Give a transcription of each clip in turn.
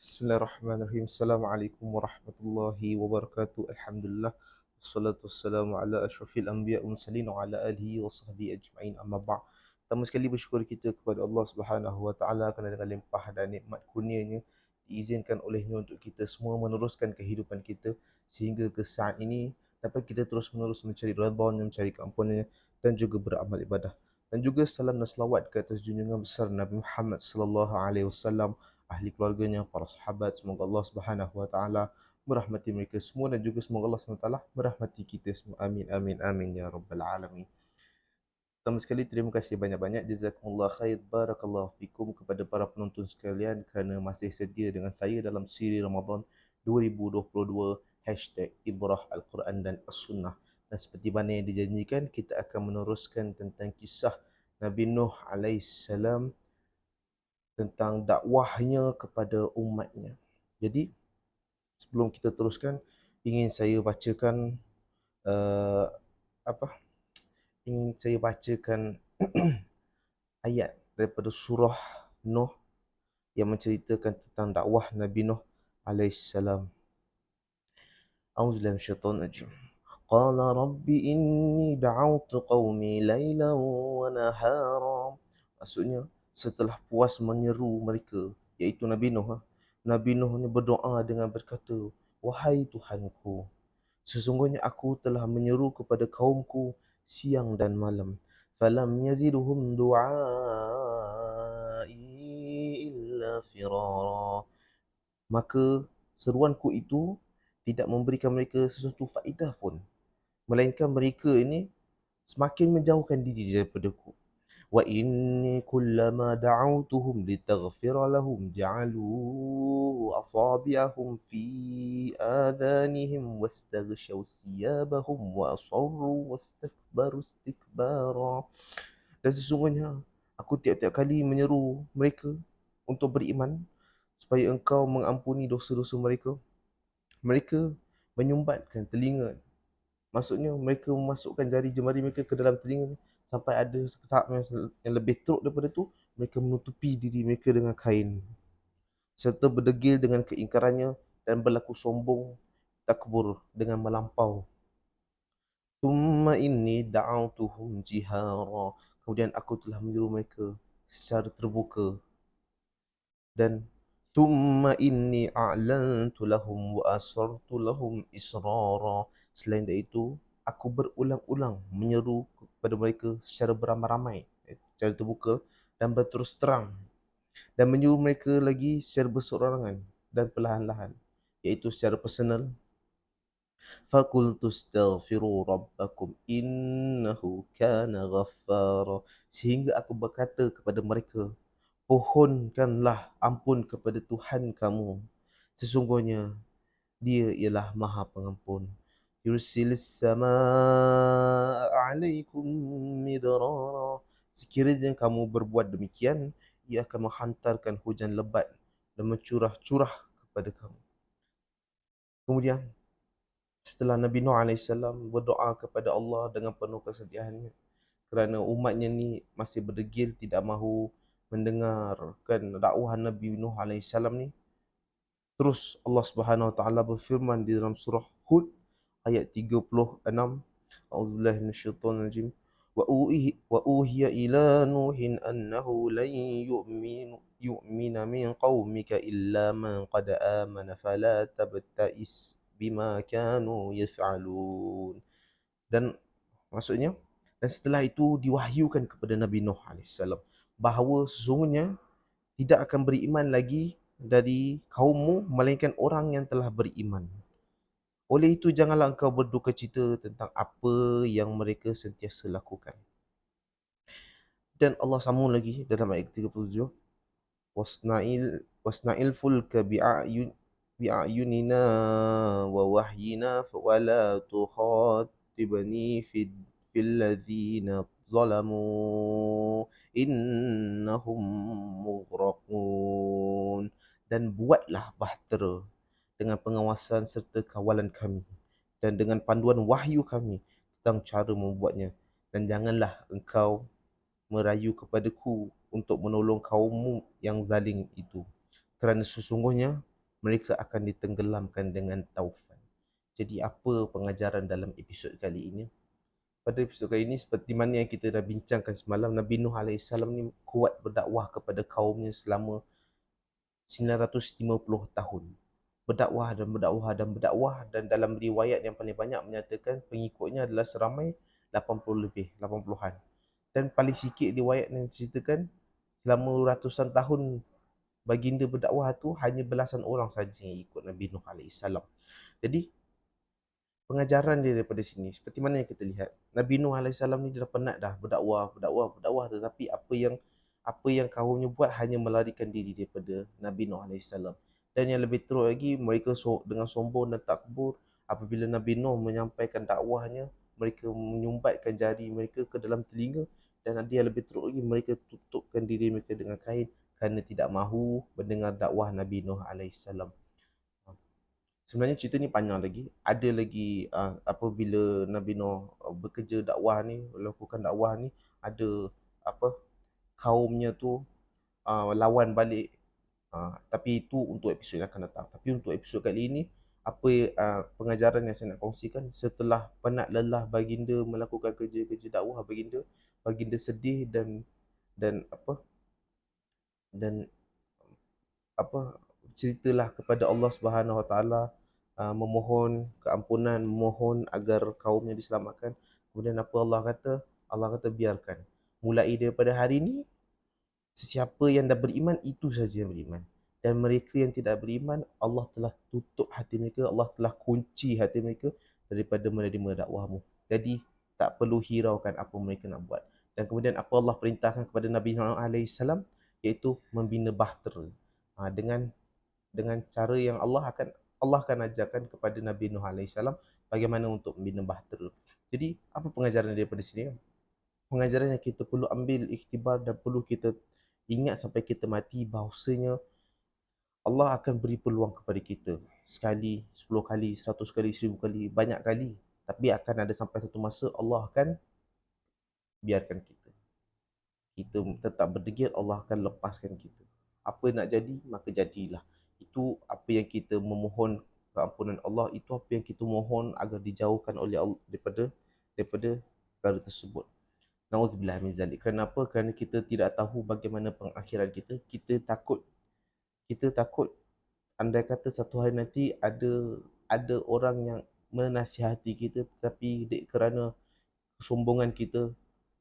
Bismillahirrahmanirrahim. Assalamualaikum warahmatullahi wabarakatuh. Alhamdulillah. Wassalatu wassalamu ala asyrafil anbiya wal mursalin wa ala alihi wa sahbihi ajma'in. Amma ba'd. Pertama sekali bersyukur kita kepada Allah Subhanahu wa taala kerana dengan limpah dan nikmat kurnia-Nya diizinkan olehnya untuk kita semua meneruskan kehidupan kita sehingga ke saat ini dapat kita terus menerus mencari redha-Nya, mencari keampunan-Nya dan juga beramal ibadah. Dan juga salam dan selawat ke atas junjungan besar Nabi Muhammad sallallahu alaihi wasallam, ahli keluarganya, para sahabat. Semoga Allah Subhanahu wa taala merahmati mereka semua dan juga semoga Allah Subhanahu wa taala merahmati kita semua. Amin amin amin ya rabbal alamin. Pertama sekali terima kasih banyak-banyak, jazakumullah khair, barakallahu fikum kepada para penonton sekalian kerana masih setia dengan saya dalam siri Ramadan 2022 #Ibrah Al-Quran dan As-Sunnah. Dan seperti mana yang dijanjikan, kita akan meneruskan tentang kisah Nabi Nuh alaihissalam, tentang dakwahnya kepada umatnya. Jadi sebelum kita teruskan, ingin saya bacakan uh, apa? Ingin saya bacakan ayat daripada surah Nuh yang menceritakan tentang dakwah Nabi Nuh alaihissalam. A'udzubillahi minasyaitonir rajim. Qala rabbi inni da'awtu qaumi lailan wa nahara. Maksudnya setelah puas menyeru mereka, iaitu Nabi Nuh, Nabi Nuh ni berdoa dengan berkata, wahai Tuhanku, sesungguhnya aku telah menyeru kepada kaumku siang dan malam. Falam yaziduhum du'ai illa firara. Maka seruanku itu tidak memberikan mereka sesuatu faedah pun, melainkan mereka ini semakin menjauhkan diri daripadaku. Wa inni kullama da'awtuhum litaghfira lahum ja'alu asabi'ahum fi adhanihim wastaghshaw siyabahum wa asarru wastakbaru istikbara. Dan sesungguhnya aku tiap-tiap kali menyeru mereka untuk beriman supaya engkau mengampuni dosa-dosa mereka, mereka menyumbatkan telinga. Maksudnya mereka memasukkan jari jemari mereka ke dalam telinga sampai ada saat yang lebih teruk daripada tu, mereka menutupi diri mereka dengan kain serta berdegil dengan keingkarannya dan berlaku sombong takbur dengan melampau. Thumma inni da'awtuhum jihara. Kemudian aku telah menyeru mereka secara terbuka. Dan thumma inni a'lantu lahum wa asrartu lahum israra. Selain dari itu, aku berulang-ulang menyeru kepada mereka secara beramai-ramai, secara terbuka dan berterus terang, dan menyuruh mereka lagi secara berseorangan dan perlahan-lahan, iaitu secara personal. Faqultu astaghfiru rabbakum innahu kana ghaffara. Sehingga aku berkata kepada mereka, pohonkanlah ampun kepada Tuhan kamu, sesungguhnya Dia ialah Maha Pengampun. Yursilis samaa 'alaikum midrara. Sekiranya kamu berbuat demikian, Ia akan menghantarkan hujan lebat dan mencurah-curah kepada kamu. Kemudian setelah Nabi Nuh AS berdoa kepada Allah dengan penuh kesedihannya kerana umatnya ni masih berdegil, tidak mahu mendengarkan dakwah Nabi Nuh AS ni, terus Allah Subhanahu Wa Taala berfirman di dalam surah Hud ayat 36, A'udzubillahi minasyaitonir rajim. Wa uhiya ila nuhin annahu lan yu'mina min qaumika illa man qad amana fala tabta'is bima kanu yaf'alun. Dan maksudnya, dan setelah itu diwahyukan kepada Nabi Nuh alaihissalam bahawa sesungguhnya tidak akan beriman lagi dari kaummu melainkan orang yang telah beriman. Oleh itu janganlah engkau berduka cita tentang apa yang mereka sentiasa lakukan. Dan Allah sambung lagi dalam ayat 37, wasna'il fulka bi'ayunina wa wahyina wa la tukhatibni fil ladzina zalamu innahum mughraqun. Dan buatlah bahtera dengan pengawasan serta kawalan kami dan dengan panduan wahyu kami tentang cara membuatnya, dan janganlah engkau merayu kepadaku untuk menolong kaummu yang zalim itu, kerana sesungguhnya mereka akan ditenggelamkan dengan taufan. Jadi apa pengajaran dalam episod kali ini? Pada episod kali ini, seperti mana yang kita dah bincangkan semalam, Nabi Nuh AS ni kuat berdakwah kepada kaumnya selama 950 tahun. Berdakwah dan berdakwah dan berdakwah, dan dalam riwayat yang paling banyak menyatakan pengikutnya adalah seramai 80 lebih, 80-an. Dan paling sikit riwayat yang ceritakan selama ratusan tahun baginda berdakwah tu hanya belasan orang saja yang ikut Nabi Nuh AS. Jadi pengajaran dia daripada sini seperti mana yang kita lihat, Nabi Nuh AS ni dia dah penat dah berdakwah, tetapi apa yang kaumnya buat hanya melarikan diri daripada Nabi Nuh AS. Dan yang lebih teruk lagi, mereka dengan sombong dan takbur, apabila Nabi Nuh menyampaikan dakwahnya, mereka menyumbatkan jari mereka ke dalam telinga, dan ada yang lebih teruk lagi, mereka tutupkan diri mereka dengan kain kerana tidak mahu mendengar dakwah Nabi Nuh AS. Sebenarnya cerita ni panjang lagi. Ada lagi apabila Nabi Nuh bekerja dakwah ni, melakukan dakwah ni, ada apa kaumnya tu lawan balik. Tapi itu untuk episod yang akan datang. Tapi untuk episod kali ini, apa pengajaran yang saya nak kongsikan, setelah penat lelah baginda melakukan kerja-kerja dakwah baginda sedih dan apa dan apa ceritalah kepada Allah Subhanahu Wa Taala, memohon keampunan, memohon agar kaumnya diselamatkan. Kemudian apa Allah kata? Allah kata biarkan. Mulai daripada hari ini, sesiapa yang dah beriman itu saja yang beriman. Dan mereka yang tidak beriman, Allah telah tutup hati mereka, Allah telah kunci hati mereka daripada menerima dakwahmu. Jadi tak perlu hiraukan apa mereka nak buat. Dan kemudian apa Allah perintahkan kepada Nabi Nuh alaihissalam, iaitu membina bahtera. Dengan cara yang Allah akan ajarkan kepada Nabi Nuh alaihissalam bagaimana untuk membina bahtera. Jadi apa pengajaran daripada sini? Pengajaran yang kita perlu ambil iktibar dan perlu kita ingat sampai kita mati, bahawasanya Allah akan beri peluang kepada kita sekali, 10 kali, 100 kali, 1000 kali, banyak kali. Tapi akan ada sampai satu masa Allah akan biarkan kita. Kita tetap berdegil, Allah akan lepaskan kita. Apa nak jadi, maka jadilah. Itu apa yang kita memohon keampunan Allah, itu apa yang kita mohon agar dijauhkan oleh Allah daripada perkara tersebut. Nauzubillah min zalik. Kenapa? Kerana kita tidak tahu bagaimana pengakhiran kita. Kita takut andai kata satu hari nanti ada orang yang menasihati kita, tetapi kerana kesombongan kita,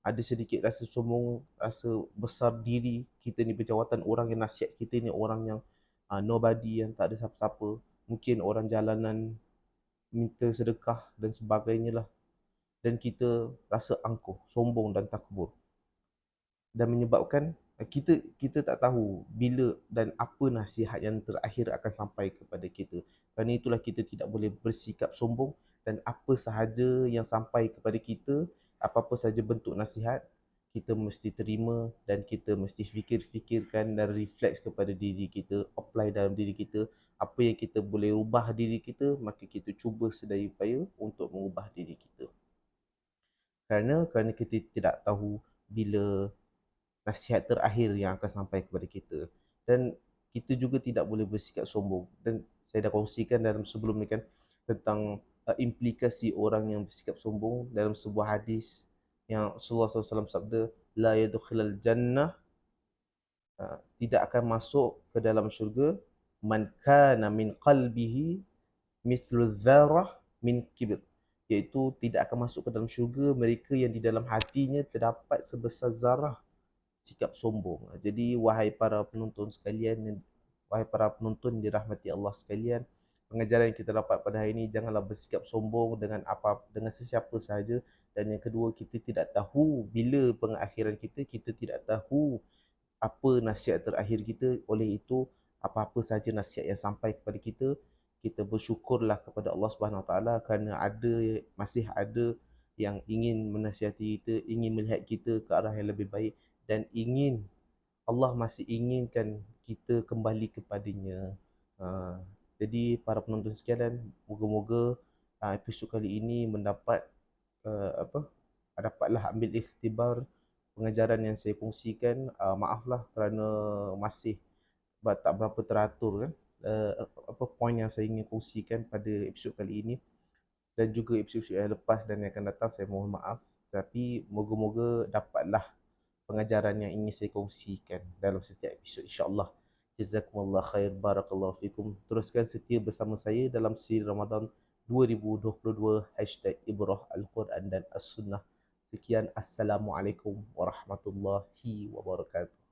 ada sedikit rasa sombong, rasa besar diri, kita ni berjawatan, orang yang nasihat kita ni orang yang nobody, yang tak ada siapa-siapa, mungkin orang jalanan, minta sedekah dan sebagainya lah, dan kita rasa angkuh, sombong dan takbur, dan menyebabkan kita tak tahu bila dan apa nasihat yang terakhir akan sampai kepada kita. Kerana itulah kita tidak boleh bersikap sombong, dan apa sahaja yang sampai kepada kita, apa-apa sahaja bentuk nasihat, kita mesti terima, dan kita mesti fikirkan dan refleks kepada diri kita, apply dalam diri kita. Apa yang kita boleh ubah diri kita, maka kita cuba sedaya upaya untuk mengubah diri kita. Kerana kita tidak tahu bila nasihat terakhir yang akan sampai kepada kita. Dan kita juga tidak boleh bersikap sombong. Dan saya dah kongsikan dalam sebelum ni kan, tentang implikasi orang yang bersikap sombong dalam sebuah hadis yang Rasulullah SAW sabda, la yadkhulul jannah, tidak akan masuk ke dalam syurga, man kana min qalbihi mithlu dzarrah min kibr, iaitu tidak akan masuk ke dalam syurga mereka yang di dalam hatinya terdapat sebesar zarah sikap sombong. Jadi wahai para penonton sekalian, wahai para penonton dirahmati Allah sekalian, pengajaran yang kita dapat pada hari ini, janganlah bersikap sombong dengan sesiapa sahaja. Dan yang kedua, kita tidak tahu bila pengakhiran kita, kita tidak tahu apa nasihat terakhir kita. Oleh itu, apa-apa sahaja nasihat yang sampai kepada kita, kita bersyukurlah kepada Allah Subhanahu Wa Taala kerana masih ada yang ingin menasihati kita, ingin melihat kita ke arah yang lebih baik, dan Allah masih inginkan kita kembali kepadanya. Jadi para penonton sekalian, moga-moga episod kali ini dapatlah ambil ikhtibar pengajaran yang saya kongsikan. Maaflah kerana masih tak berapa teratur kan. apa poin yang saya ingin kongsikan pada episod kali ini, dan juga episod-episod yang lepas dan yang akan datang. Saya mohon maaf, tapi moga-moga dapatlah pengajaran yang ingin saya kongsikan dalam setiap episod, insya-Allah. Jazakumullah khair, barakallahu fikum. Teruskan setia bersama saya dalam siri Ramadan 2022 #Ibrah Al-Quran dan As-Sunnah. Sekian, Assalamualaikum warahmatullahi wabarakatuh.